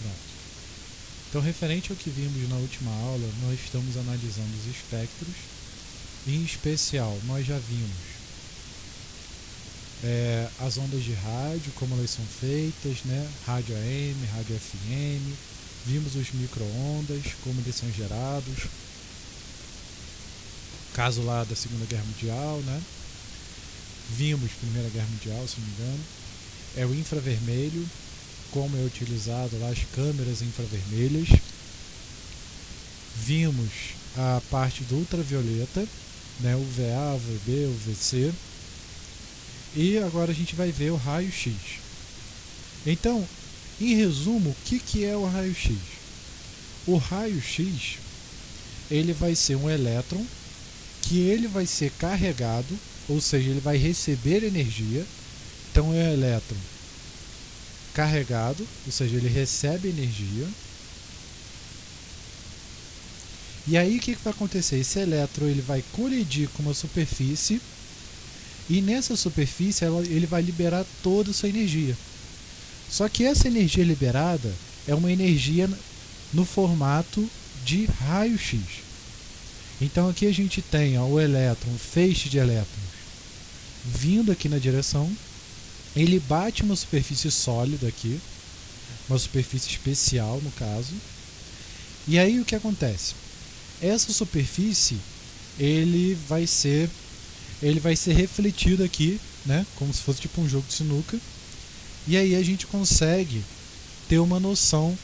Pronto. Então, referente ao que vimos na última aula, nós estamos analisando os espectros. Em especial, nós já vimos as ondas de rádio, como elas são feitas, né? Rádio AM, rádio FM. Vimos os micro-ondas, como eles são gerados. Caso lá da Segunda Guerra Mundial, né? Vimos Primeira Guerra Mundial, se não me engano. É o infravermelho, como é utilizado lá as câmeras infravermelhas. Vimos a parte do ultravioleta, né? UVA, UVB, UVC. E agora a gente vai ver o raio-x. Então, em resumo, o que é o raio-x? O raio-x, ele vai ser um elétron que ele vai ser carregado, ou seja, ele vai receber energia. Então é um elétron carregado, ou seja, ele recebe energia. E aí o que vai acontecer? Esse elétron ele vai colidir com uma superfície e nessa superfície ele vai liberar toda a sua energia. Só que essa energia liberada é uma energia no formato de raio-x. Então aqui a gente tem o elétron, um feixe de elétrons vindo aqui na direção. Ele bate uma superfície sólida aqui, uma superfície especial no caso. E aí o que acontece? Essa superfície ele vai ser refletido aqui, né, como se fosse tipo um jogo de sinuca. E aí a gente consegue ter uma noção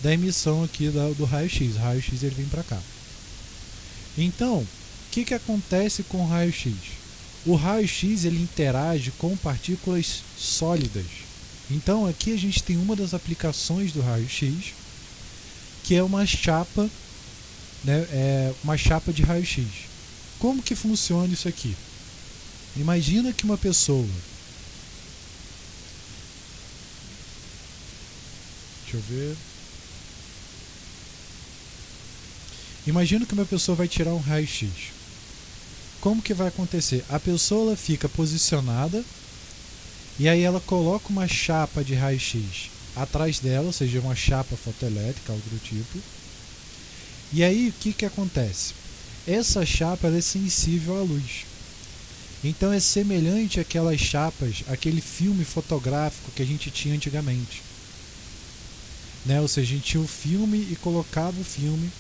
da emissão aqui do raio-x. O raio-x ele vem para cá. Então, o que acontece com o raio-x? O raio-x ele interage com partículas sólidas. Então aqui a gente tem uma das aplicações do raio-x, que é uma chapa, né, uma chapa de raio-x. Como que funciona isso aqui? Imagina que uma pessoa... Deixa eu ver... Imagina que uma pessoa vai tirar um raio-x. Como que vai acontecer? A pessoa ela fica posicionada e aí ela coloca uma chapa de raio-x atrás dela, ou seja, uma chapa fotoelétrica, algo do tipo. E aí o que acontece? Essa chapa ela é sensível à luz. Então é semelhante àquelas chapas, aquele filme fotográfico que a gente tinha antigamente. Né? Ou seja, a gente tinha o filme e colocava o filme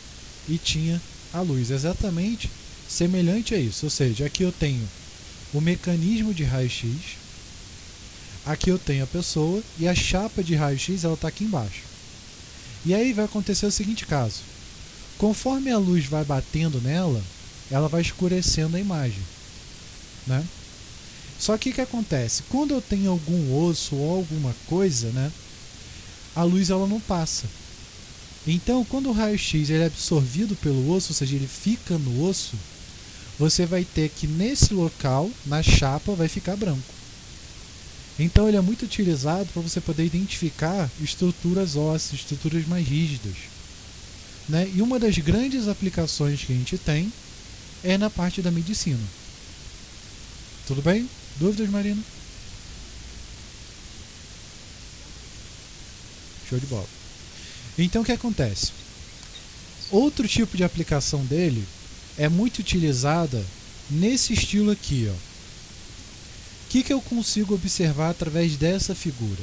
e tinha a luz. Exatamente semelhante a isso. Ou seja, aqui eu tenho o mecanismo de raio-x, aqui eu tenho a pessoa e a chapa de raio-x ela está aqui embaixo. E aí vai acontecer o seguinte caso. Conforme a luz vai batendo nela, ela vai escurecendo a imagem. Né? Só que o que acontece? Quando eu tenho algum osso ou alguma coisa, né, a luz ela não passa. Então, quando o raio-x ele é absorvido pelo osso, ou seja, ele fica no osso, você vai ter que nesse local, na chapa, vai ficar branco. Então, ele é muito utilizado para você poder identificar estruturas ósseas, estruturas mais rígidas. Né? E uma das grandes aplicações que a gente tem é na parte da medicina. Tudo bem? Dúvidas, Marina? Show de bola. Então o que acontece? Outro tipo de aplicação dele é muito utilizada nesse estilo aqui. O que eu consigo observar através dessa figura?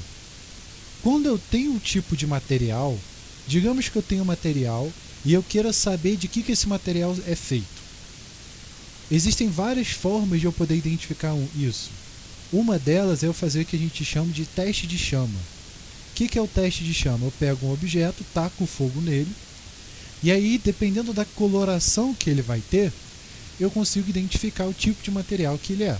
Quando eu tenho um tipo de material, digamos que eu tenho um material e eu queira saber de que esse material é feito. Existem várias formas de eu poder identificar isso. Uma delas é eu fazer o que a gente chama de teste de chama. O que é o teste de chama? Eu pego um objeto, taco fogo nele, e aí, dependendo da coloração que ele vai ter, eu consigo identificar o tipo de material que ele é.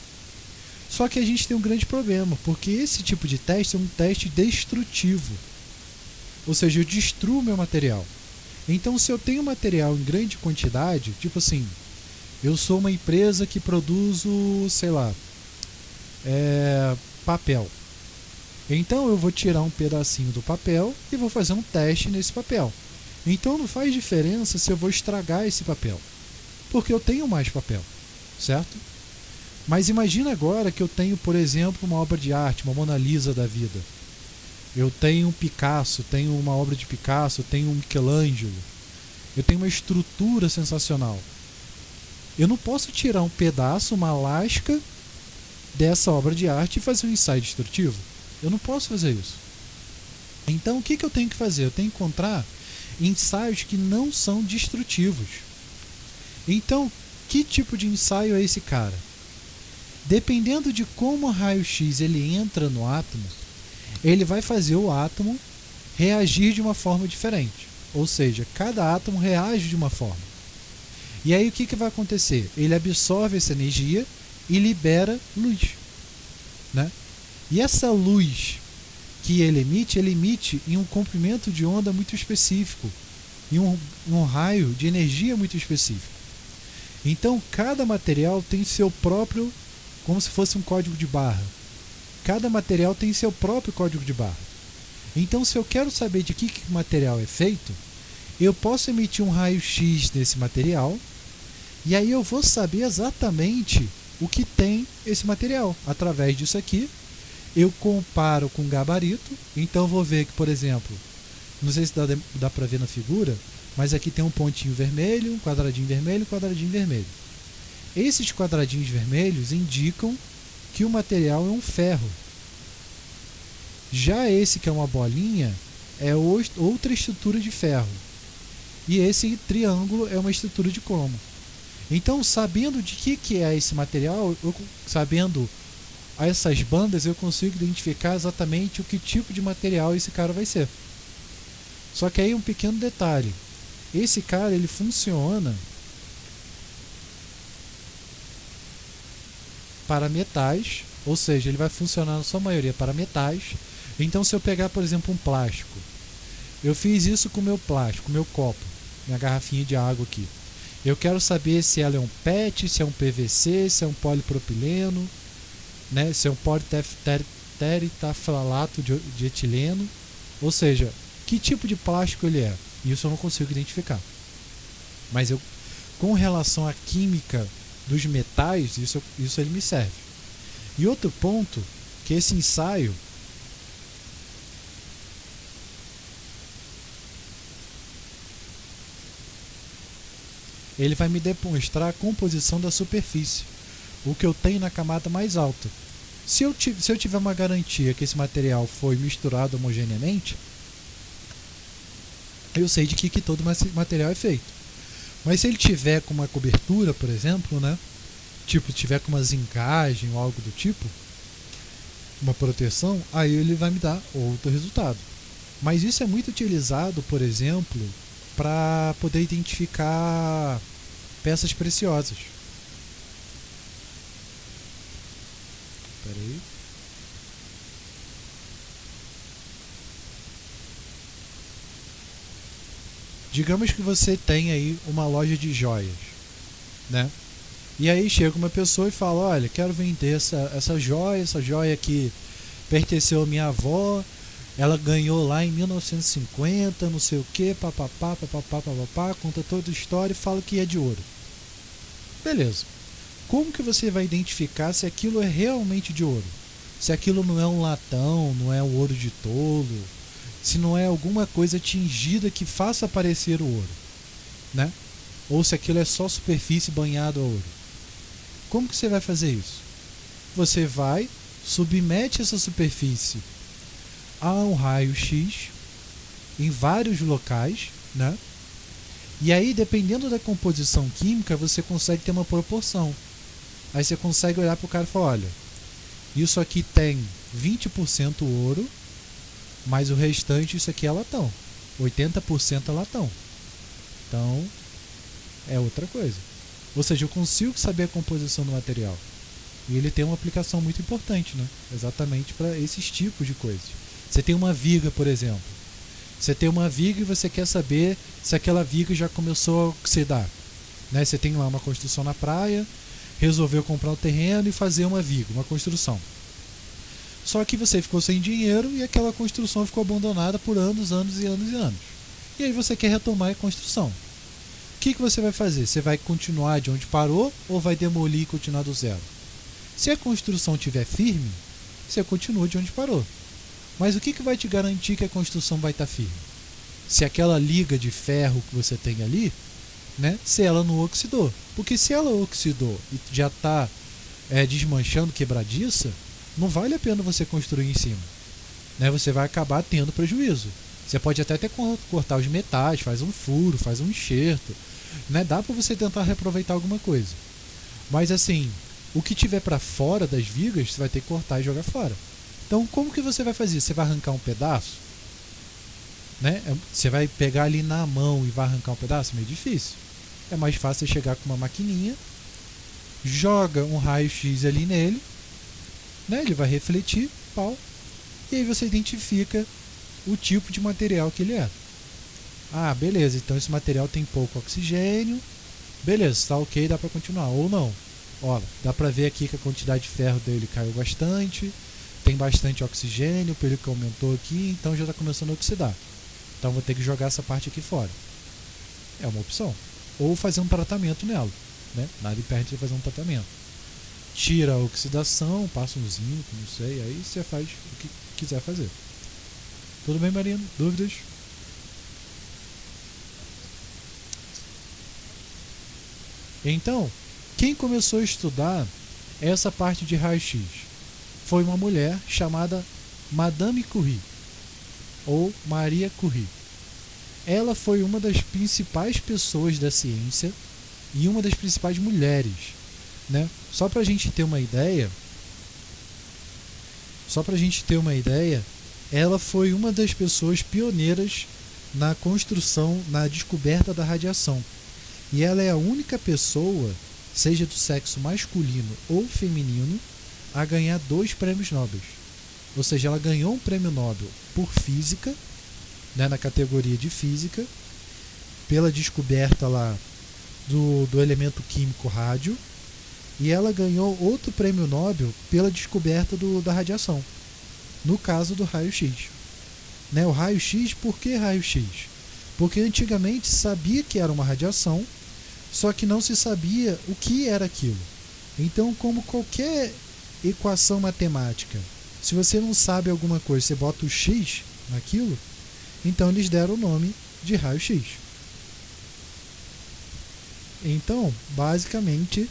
Só que a gente tem um grande problema, porque esse tipo de teste é um teste destrutivo. Ou seja, eu destruo meu material. Então, se eu tenho material em grande quantidade, tipo assim, eu sou uma empresa que produz, sei lá, papel. Então eu vou tirar um pedacinho do papel e vou fazer um teste nesse papel. Então não faz diferença se eu vou estragar esse papel, porque eu tenho mais papel, certo? Mas imagina agora que eu tenho, por exemplo, uma obra de arte, uma Mona Lisa da vida. Eu tenho um Picasso, tenho uma obra de Picasso, tenho um Michelangelo. Eu tenho uma estrutura sensacional. Eu não posso tirar um pedaço, uma lasca dessa obra de arte e fazer um ensaio destrutivo. Eu não posso fazer isso. Então o que eu tenho que fazer? Eu tenho que encontrar ensaios que não são destrutivos. Então, que tipo de ensaio é esse cara? Dependendo de como o raio-x ele entra no átomo, ele vai fazer o átomo reagir de uma forma diferente. Ou seja, cada átomo reage de uma forma. E aí o que vai acontecer? Ele absorve essa energia e libera luz, né? E essa luz que ele emite em um comprimento de onda muito específico, em um raio de energia muito específico. Então cada material tem seu próprio, como se fosse um código de barra. Cada material tem seu próprio código de barra. Então se eu quero saber de que material é feito, eu posso emitir um raio-x desse material, e aí eu vou saber exatamente o que tem esse material. Através disso aqui, eu comparo com gabarito. Então eu vou ver que, por exemplo, não sei se dá para ver na figura, mas aqui tem um pontinho vermelho, um quadradinho vermelho, um quadradinho vermelho. Esses quadradinhos vermelhos indicam que o material é um ferro. Já esse que é uma bolinha é outra estrutura de ferro. E esse triângulo é uma estrutura de cromo. Então, sabendo de que é esse material, sabendo essas bandas, eu consigo identificar exatamente o que tipo de material esse cara vai ser. Só que aí um pequeno detalhe. Esse cara, ele funciona para metais, ou seja, ele vai funcionar na sua maioria para metais. Então, se eu pegar, por exemplo, um plástico, eu fiz isso com o meu plástico, meu copo, minha garrafinha de água aqui. Eu quero saber se ela é um PET, se é um PVC, se é um polipropileno, né, se é um politertafalato de etileno, ou seja, que tipo de plástico ele é. Isso eu não consigo identificar. Mas com relação à química dos metais, isso ele me serve. E outro ponto, que esse ensaio ele vai me demonstrar a composição da superfície, o que eu tenho na camada mais alta. Se eu tiver uma garantia que esse material foi misturado homogeneamente, eu sei de que todo material é feito. Mas se ele tiver com uma cobertura, por exemplo, né? Tipo, tiver com uma zincagem ou algo do tipo, uma proteção, aí ele vai me dar outro resultado. Mas isso é muito utilizado, por exemplo, para poder identificar peças preciosas. Espera aí. Digamos que você tem aí uma loja de joias, né? E aí chega uma pessoa e fala: olha, quero vender essa joia que pertenceu à minha avó, ela ganhou lá em 1950, não sei o que, papapá, conta toda a história e fala que é de ouro. Beleza. Como que você vai identificar se aquilo é realmente de ouro? Se aquilo não é um latão, não é um ouro de tolo, se não é alguma coisa tingida que faça aparecer o ouro, né? Ou se aquilo é só superfície banhada a ouro. Como que você vai fazer isso? Você vai, submete essa superfície a um raio-x em vários locais, né? E aí, dependendo da composição química, você consegue ter uma proporção. Aí você consegue olhar para o cara e falar: olha, isso aqui tem 20% ouro, mas o restante, isso aqui é latão. 80% é latão. Então, é outra coisa. Ou seja, eu consigo saber a composição do material. E ele tem uma aplicação muito importante, né? Exatamente para esses tipos de coisas. Você tem uma viga, por exemplo. Você tem uma viga e você quer saber se aquela viga já começou a oxidar, né? Você tem lá uma construção na praia, resolveu comprar um terreno e fazer uma viga, uma construção. Só que você ficou sem dinheiro e aquela construção ficou abandonada por anos, anos e anos e anos. E aí você quer retomar a construção. O que você vai fazer? Você vai continuar de onde parou ou vai demolir e continuar do zero? Se a construção estiver firme, você continua de onde parou. Mas o que vai te garantir que a construção vai estar firme? Se aquela liga de ferro que você tem ali, né, se ela não oxidou. Porque se ela oxidou e já está desmanchando, quebradiça, não vale a pena você construir em cima. Né, você vai acabar tendo prejuízo. Você pode até cortar os metais, faz um furo, faz um enxerto. Né, dá para você tentar reaproveitar alguma coisa. Mas assim, o que tiver para fora das vigas, você vai ter que cortar e jogar fora. Então, como que você vai fazer? Você vai arrancar um pedaço? Né? Você vai pegar ali na mão e vai arrancar um pedaço? Meio difícil. É mais fácil você chegar com uma maquininha, joga um raio-x ali nele, né? Ele vai refletir, pau, e aí você identifica o tipo de material que ele é. Ah, beleza, então esse material tem pouco oxigênio, beleza, está ok, dá para continuar. Ou não, ó, dá para ver aqui que a quantidade de ferro dele caiu bastante, tem bastante oxigênio, o período que aumentou aqui, então já está começando a oxidar. Então vou ter que jogar essa parte aqui fora. É uma opção. Ou fazer um tratamento nela, né? Nada impede de fazer um tratamento. Tira a oxidação, passa um zinco, não sei, aí você faz o que quiser fazer. Tudo bem, Marino? Dúvidas? Então, quem começou a estudar essa parte de raio-x foi uma mulher chamada Madame Curie, ou Maria Curie. Ela foi uma das principais pessoas da ciência e uma das principais mulheres, né? Só para a gente ter uma ideia, ela foi uma das pessoas pioneiras na construção, na descoberta da radiação. E ela é a única pessoa, seja do sexo masculino ou feminino, a ganhar 2 prêmios Nobel. Ou seja, ela ganhou um prêmio Nobel por física, né, na categoria de física, pela descoberta lá do elemento químico rádio, e ela ganhou outro prêmio Nobel pela descoberta da radiação, no caso do raio-x. Né, o raio-x, por que raio-x? Porque antigamente se sabia que era uma radiação, só que não se sabia o que era aquilo. Então, como qualquer equação matemática, se você não sabe alguma coisa, você bota o x naquilo, então eles deram o nome de raio-x. Então, basicamente,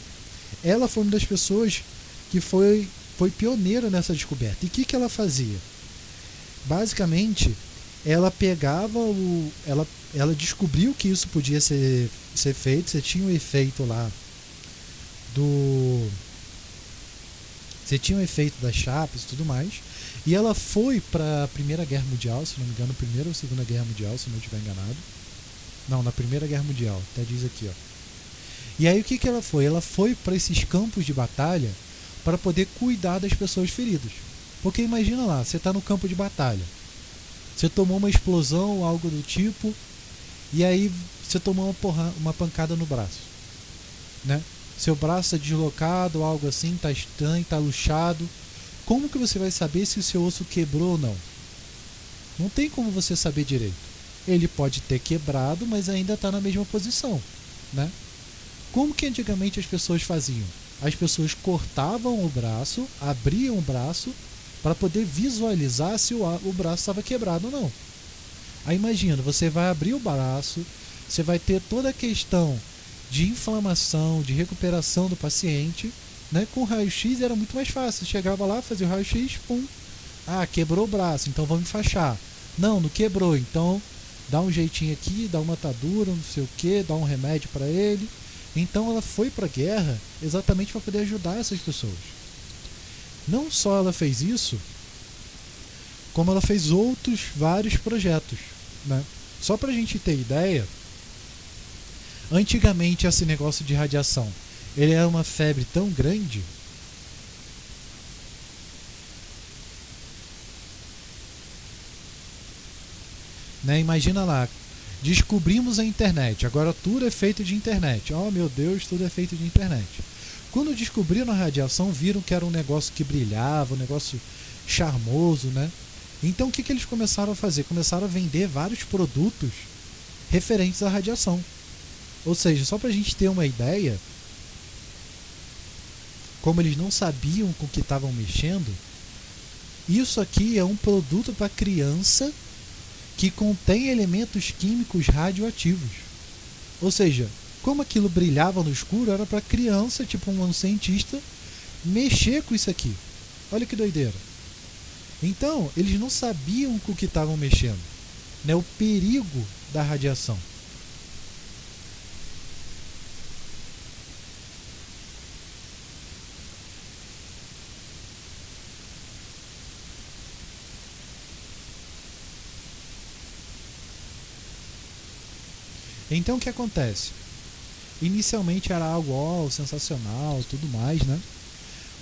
ela foi uma das pessoas que foi pioneira nessa descoberta. E o que ela fazia? Basicamente, ela pegava ela descobriu que isso podia ser feito. Você tinha um efeito lá você tinha um efeito das chapas e tudo mais, e ela foi para a Primeira Guerra Mundial, se não me engano, Primeira ou Segunda Guerra Mundial, se não estiver enganado. Não, na Primeira Guerra Mundial, até diz aqui, ó. E aí o que ela foi? Ela foi para esses campos de batalha para poder cuidar das pessoas feridas. Porque imagina lá, você está no campo de batalha, você tomou uma explosão ou algo do tipo, e aí você tomou uma pancada no braço, né? Seu braço está deslocado ou algo assim, está estranho, está luxado. Como que você vai saber se o seu osso quebrou ou não? Não tem como você saber direito. Ele pode ter quebrado, mas ainda está na mesma posição, né? Como que antigamente as pessoas faziam? As pessoas cortavam o braço, abriam o braço, para poder visualizar se o braço estava quebrado ou não. Aí imagina, você vai abrir o braço, você vai ter toda a questão de inflamação, de recuperação do paciente, né? Com o raio-x era muito mais fácil. Você chegava lá, fazia o raio-x, pum, quebrou o braço, então vamos enfaixar. Não quebrou, então dá um jeitinho aqui, dá uma atadura, não sei o que, dá um remédio para ele. Então ela foi para a guerra exatamente para poder ajudar essas pessoas. Não só ela fez isso, como ela fez outros vários projetos, né? Só para a gente ter ideia, antigamente esse negócio de radiação, ele era uma febre tão grande né? Imagina lá, descobrimos a internet, agora tudo é feito de internet. Oh meu Deus, tudo é feito de internet. Quando descobriram a radiação, viram que era um negócio que brilhava, um negócio charmoso, né? Então o que eles começaram a fazer? Começaram a vender vários produtos referentes à radiação. Ou seja, só para a gente ter uma ideia, como eles não sabiam com o que estavam mexendo, Isso aqui é um produto para criança que contém elementos químicos radioativos. Ou seja, como aquilo brilhava no escuro, era para criança, tipo um cientista, mexer com isso aqui. Olha que doideira. Então, eles não sabiam com o que estavam mexendo, né? O perigo da radiação. Então, o que acontece? Inicialmente era algo sensacional, tudo mais, né?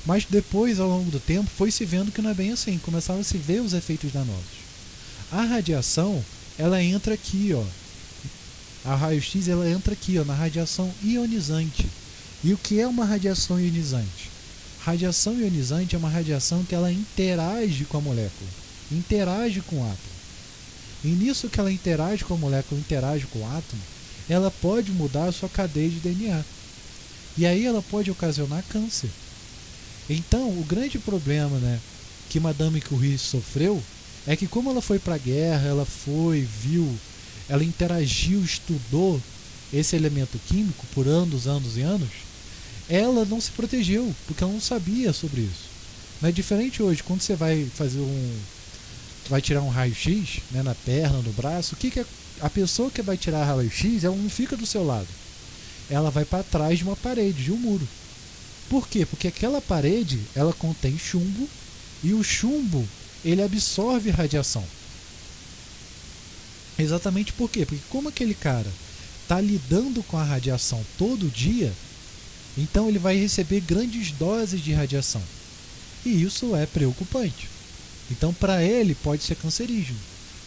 Mas depois, ao longo do tempo, foi se vendo que não é bem assim. Começaram a se ver os efeitos danosos. A radiação, ela entra aqui, ó. A raio-x, ela entra aqui, ó, na radiação ionizante. E o que é uma radiação ionizante? Radiação ionizante é uma radiação que ela interage com a molécula, interage com o átomo. E nisso que ela interage com a molécula, interage com o átomo, ela pode mudar a sua cadeia de DNA. E aí ela pode ocasionar câncer. Então, o grande problema, né, que Madame Curie sofreu é que, como ela foi para a guerra, ela foi, viu, ela interagiu, estudou esse elemento químico por anos e anos, ela não se protegeu, porque ela não sabia sobre isso. Não é diferente hoje, quando você vai fazer vai tirar um raio-x, né, na perna, no braço, o que é a pessoa que vai tirar raio-x, ela não fica do seu lado. Ela vai para trás de uma parede, de um muro. Por quê? Porque aquela parede, ela contém chumbo, e o chumbo, ele absorve radiação. Exatamente por quê? Porque como aquele cara está lidando com a radiação todo dia, então ele vai receber grandes doses de radiação. E isso é preocupante. Então, para ele, pode ser cancerígeno.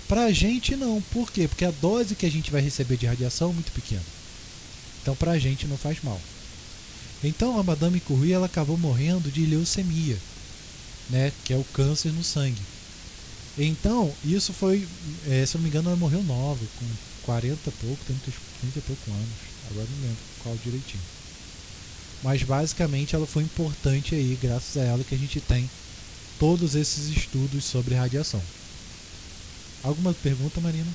Para a gente, não. Por quê? Porque a dose que a gente vai receber de radiação é muito pequena. Então, para a gente, não faz mal. Então, a Madame Curie, ela acabou morrendo de leucemia, né? Que é o câncer no sangue. Então, isso foi, se eu não me engano, ela morreu nova, com 40 e pouco, 30 e pouco anos. Agora não lembro qual direitinho. Mas, basicamente, ela foi importante aí, graças a ela, que a gente tem todos esses estudos sobre radiação. Alguma pergunta, Marina?